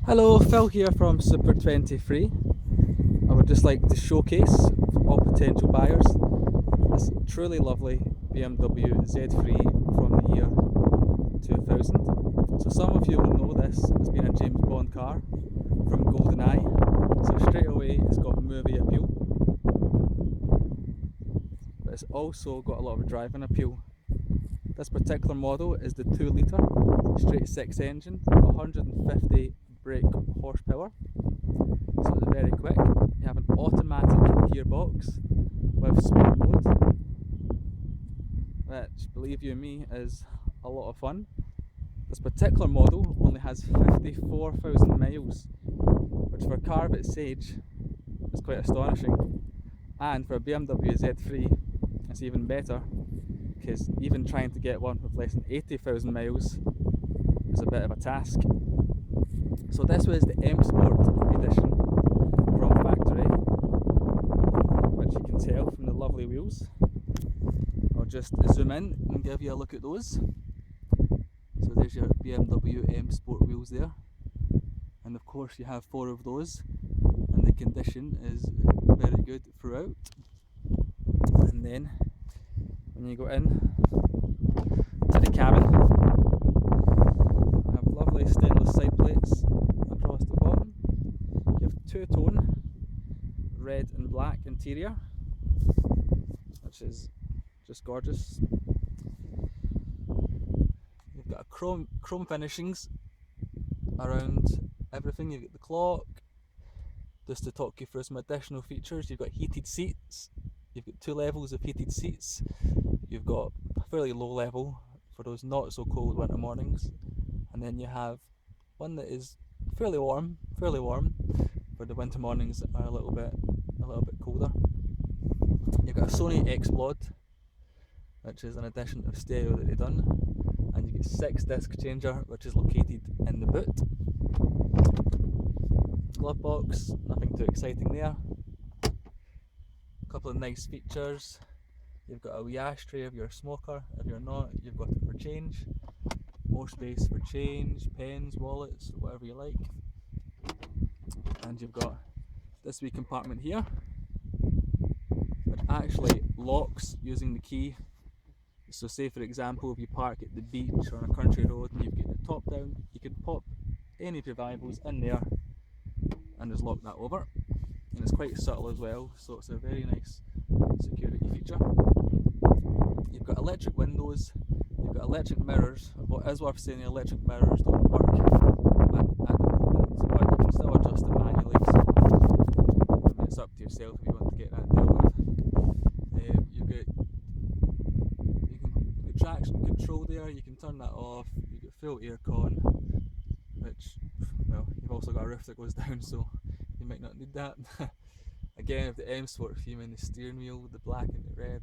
Hello, Phil here from Super 23. I would just like to showcase for all potential buyers this truly lovely BMW Z3 from the year 2000. So some of you will know this as being a James Bond car from GoldenEye. So straight away it's got movie appeal, but it's also got a lot of driving appeal. This particular model is the 2-litre straight 6 engine, 150 brake horsepower, so it's very quick. You have an automatic gearbox with sport mode, which, believe you me, is a lot of fun. This particular model only has 54,000 miles, which for a car of its age is quite astonishing. And for a BMW Z3, it's even better, because even trying to get one with less than 80,000 miles is a bit of a task. So this was the M Sport edition from factory, which you can tell from the lovely wheels. I'll just zoom in and give you a look at those. So there's your BMW M Sport wheels there, and of course you have 4 of those, and the condition is very good throughout. And then when you go in to the cabin, you have lovely stainless side plates across the bottom. You have two-tone red and black interior, which is just gorgeous. You've got a chrome finishings around everything. You've got the clock. Just to talk you through some additional features, you've got heated seats. You've got 2 levels of heated seats. You've got a fairly low level for those not so cold winter mornings, and then you have one that is fairly warm for the winter mornings that are a little bit colder. You've got a Sony X-Plod, which is an addition of stereo that they've done, and you get 6 disc changer, which is located in the boot. Glove box, nothing too exciting there. A couple of nice features. You've got a wee ashtray if you're a smoker. If you're not, you've got it for change. More space for change, pens, wallets, whatever you like. And you've got this wee compartment here, which actually locks using the key. So say for example, if you park at the beach or on a country road and you've got the top down, you can pop any of your valuables in there and just lock that over. And it's quite subtle as well, so it's a very nice security feature. You've got electric windows, you've got electric mirrors. What is worth saying, the electric mirrors don't work at the moment, but you can still adjust them manually, so I mean, it's up to yourself if you want to get that dealt with. You've got traction control there, you can turn that off. You've got full aircon, which, well, you've also got a roof that goes down, so you might not need that. Again, with the M Sport theme in the steering wheel, the black and the red,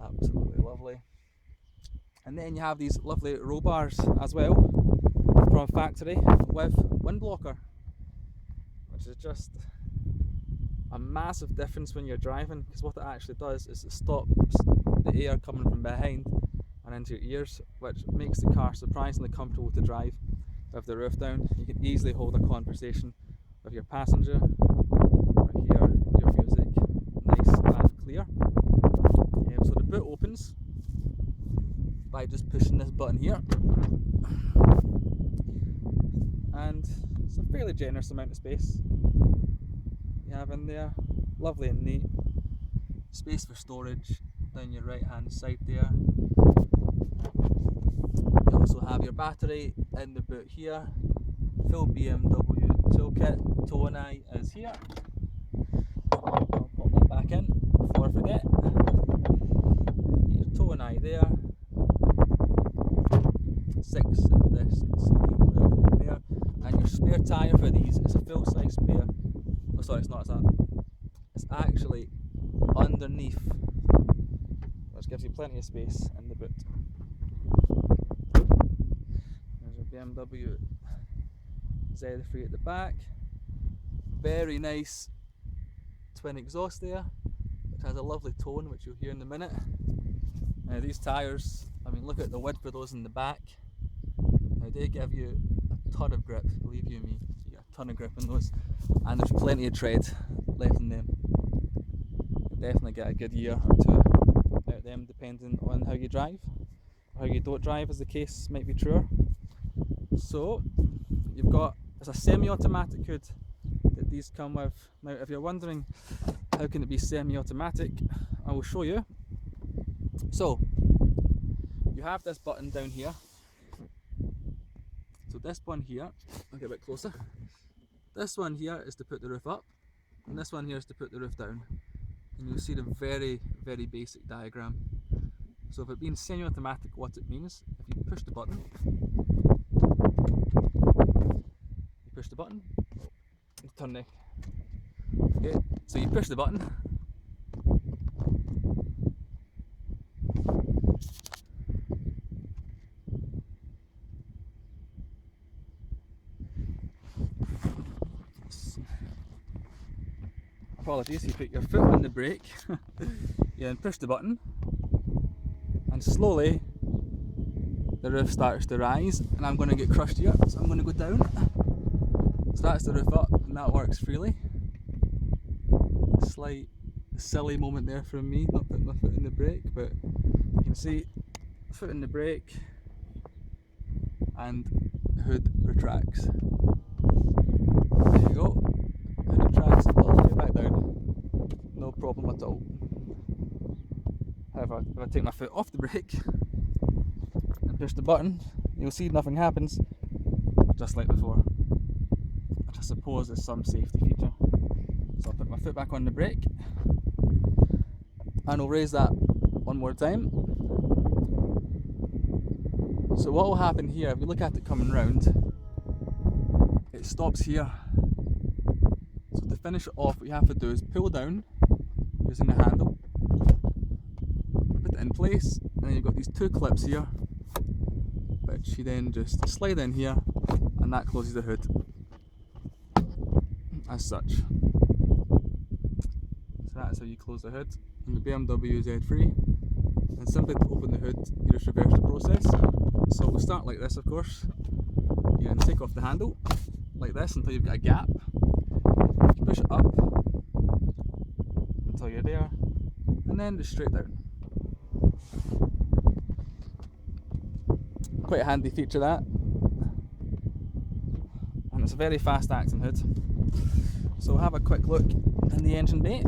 absolutely lovely. And then you have these lovely roll bars as well from factory with wind blocker, which is just a massive difference when you're driving, because what it actually does is it stops the air coming from behind and into your ears, which makes the car surprisingly comfortable to drive with the roof down. You can easily hold a conversation with your passenger or hear your music nice and clear. So the boot opens by just pushing this button here, and it's a fairly generous amount of space you have in there. Lovely and neat. Space for storage down your right hand side there. You also have your battery in the boot here. Full BMW toolkit. Tow and eye is here. I'll pop that back in before I forget. Your tow and eye there. 6 disc CD player in there. And your spare tyre for these is a full size spare. Oh, sorry, it's not. It's actually underneath, which gives you plenty of space in the boot. There's a BMW Z3 at the back. Very nice twin exhaust there, which has a lovely tone, which you'll hear in a minute. Now these tyres, I mean, look at the width for those in the back. Now they give you a ton of grip, believe you me. You get ton of grip in those, and there's plenty of tread left in them. You'll definitely get a good year or two out of them, depending on how you drive, or how you don't drive, as the case might be truer. So you've got, it's a semi-automatic hood that these come with. Now if you're wondering how can it be semi-automatic, I will show you. So you have this button down here. So this one here, I'll get a bit closer. This one here is to put the roof up, and this one here is to put the roof down. And you'll see the very, very basic diagram. So if it being semi-automatic, what it means, if you push the button, turn the, okay, so you push the button, apologies, you put your foot on the brake, you then push the button, and slowly the roof starts to rise, and I'm going to get crushed here, so I'm going to go down. So that's the roof up, and that works freely. Slight silly moment there from me, not putting my foot in the brake, but you can see foot in the brake, and the hood retracts. There you go, hood retracts all the way back down, no problem at all. However, if I take my foot off the brake and push the button, you'll see nothing happens, just like before, which I suppose is some safety feature. So I'll put my foot back on the brake, and I'll raise that one more time. So what will happen here, if you look at it coming round, it stops here. So to finish it off, what you have to do is pull down using the handle, put it in place, and then you've got these two clips here, which you then just slide in here, and that closes the hood as such. So that's how you close the hood on the BMW Z3. And simply to open the hood, you just reverse the process. So we'll start like this, of course. You can take off the handle like this until you've got a gap. You push it up until you're there, and then just straight down. Quite a handy feature, that. And it's a very fast acting hood. So we'll have a quick look in the engine bay.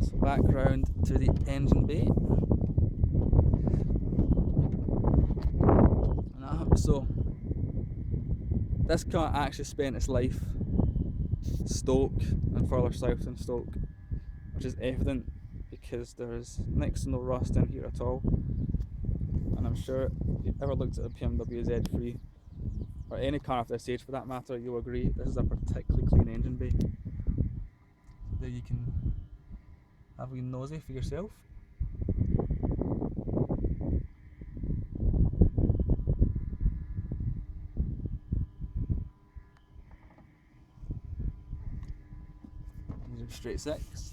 So back round to the engine bay. So this car actually spent its life Stoke and further south than Stoke, which is evident because there's next to no rust in here at all. And I'm sure if you ever looked at a BMW Z3 or any car of this age for that matter, you'll agree this is a particularly clean engine bay. So there you can have a wee nosy for yourself. These are straight six,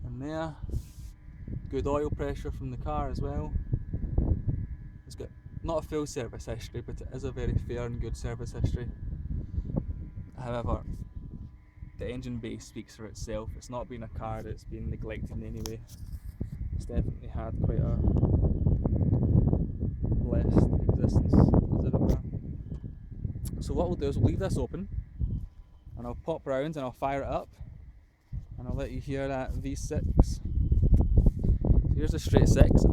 and there, good oil pressure from the car as well. It's got not a full service history, but it is a very fair and good service history. However, the engine bay speaks for itself. It's not been a car that's been neglected in any way. It's definitely had quite a blessed existence, as it were. So what we'll do is we'll leave this open, and I'll pop round and I'll fire it up, and I'll let you hear that V6. So here's the straight six.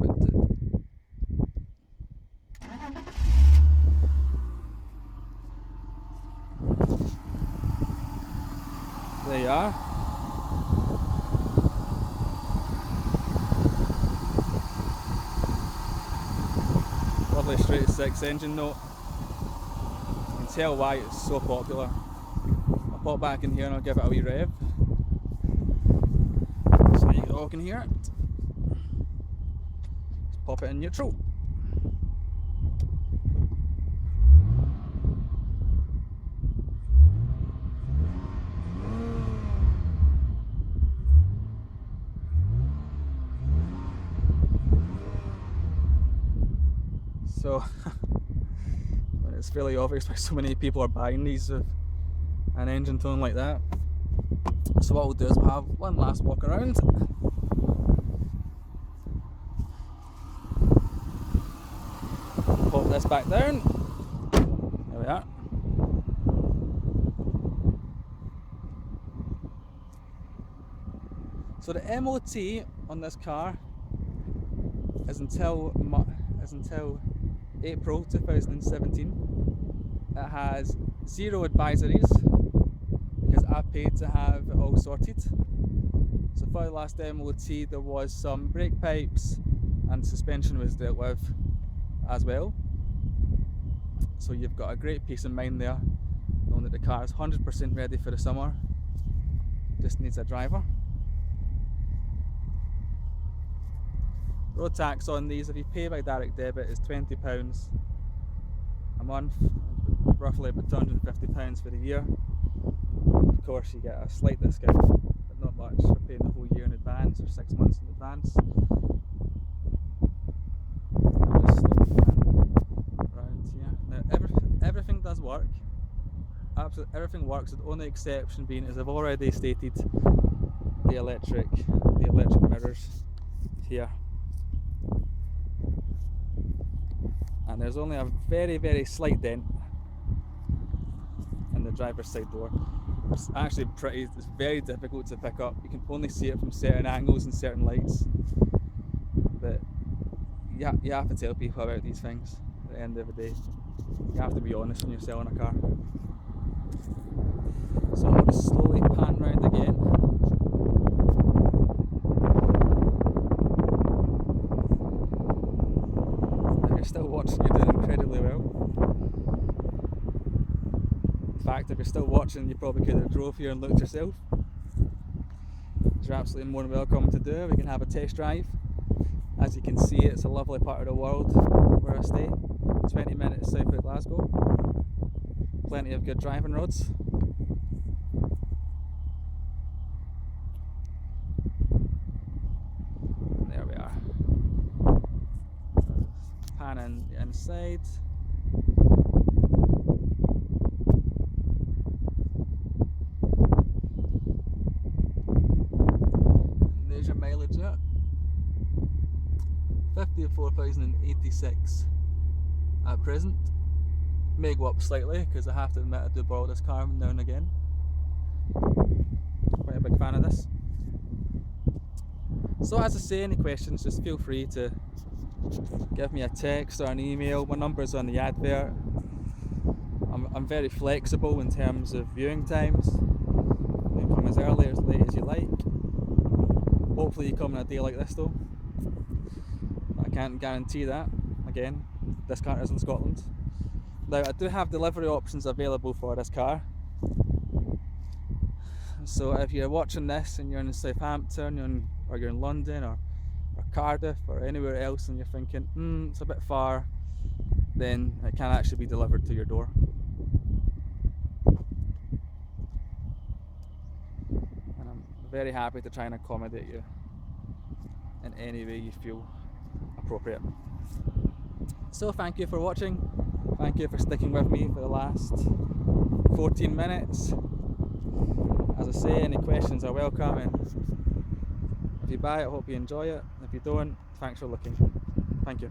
There you are. Lovely straight six engine note. You can tell why it's so popular. I'll pop back in here and I'll give it a wee rev, so you all can hear it. Just pop it in neutral. So it's fairly obvious why so many people are buying these with an engine tone like that. So what we'll do is we'll have one last walk around. Pop this back down. There we are. So the MOT on this car is until April 2017. It has 0 advisories because I paid to have it all sorted. So for the last MOT there was some brake pipes and suspension was dealt with as well. So you've got a great peace of mind there, knowing that the car is 100% ready for the summer, just needs a driver. Road tax on these, if you pay by direct debit, is £20 a month, roughly about £250 for the year. Of course you get a slight discount, but not much for paying the whole year in advance or 6 months in advance. I'm just around here. Now everything does work, absolutely everything works, the only exception being, as I've already stated, the electric mirrors here. And there's only a very, very slight dent in the driver's side door. It's actually it's very difficult to pick up. You can only see it from certain angles and certain lights. But you have to tell people about these things at the end of the day. You have to be honest when you're selling a car. So I'll just slowly pan round again. If you're still watching, you're doing incredibly well. In fact, if you're still watching, you probably could have drove here and looked yourself. You're absolutely more than welcome to do. We can have a test drive. As you can see, it's a lovely part of the world where I stay. 20 minutes south of Glasgow. Plenty of good driving roads. And there we are. Panning the inside. And there's your mileage there. 54,086 at present. May go up slightly because I have to admit I do borrow this car now and again. Quite a big fan of this. So as I say, any questions, just feel free to give me a text or an email. My number's on the advert. I'm very flexible in terms of viewing times. You can come as early or as late as you like. Hopefully you come on a day like this though. I can't guarantee that. Again, this car is in Scotland. Now I do have delivery options available for this car. So if you're watching this and you're in Southampton or you're in London or Cardiff or anywhere else and you're thinking, it's a bit far, then it can actually be delivered to your door. And I'm very happy to try and accommodate you in any way you feel appropriate. So thank you for watching. Thank you for sticking with me for the last 14 minutes. As I say, any questions are welcome, and if you buy it, I hope you enjoy it. If you don't, thanks for looking. Thank you.